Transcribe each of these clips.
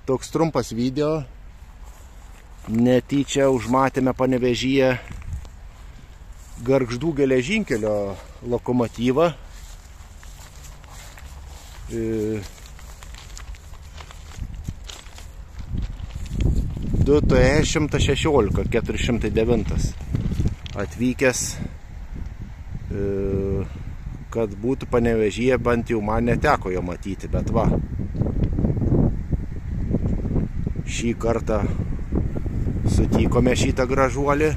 Toks trumpas video. Netyčia užmatėme Panevėžyje Gargždų geležinkelio lokomotyvą. DTE 116 409 atvykęs, kad būtų Panevėžyje, bent jau man neteko jo matyti, bet va. Šį kartą sutikome šitą gražuolį.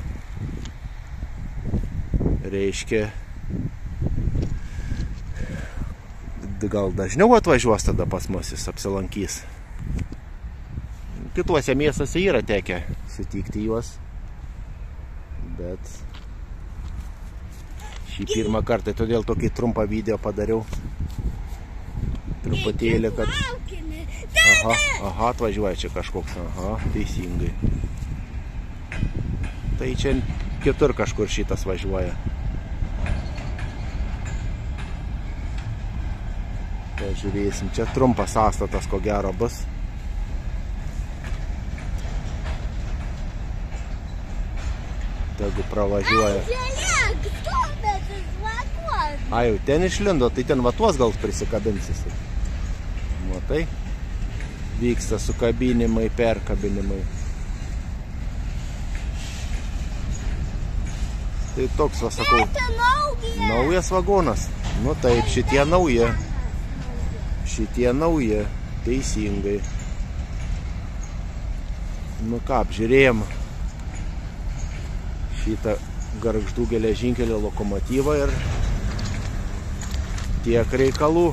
Reiškia, gal dažniau atvažiuos tada pas mus, jis apsilankys. Kituose miestuose yra tekę sutikti juos, bet šį pirmą kartą, todėl tokį trumpą video padariau. Truputėlį, kad... Aha, atvažiuoja čia kažkoks, teisingai. Tai čia kitur kažkur šitas važiuoja. Pažiūrėsim, čia trumpas sąstatas, ko gero bus. Tegu pravažiuoja. A, jau ten išlindo, tai ten vatuos gal prisikabinsis. Matai? Vyksta sukabinimai, perkabinimai. Tai toks, va sakau, naujas vagonas. Nu taip, šitie nauji. Šitie nauji, teisingai. Nu ką, apžiūrėjom šitą Gargždų geležinkelio lokomotyvą ir tiek reikalų.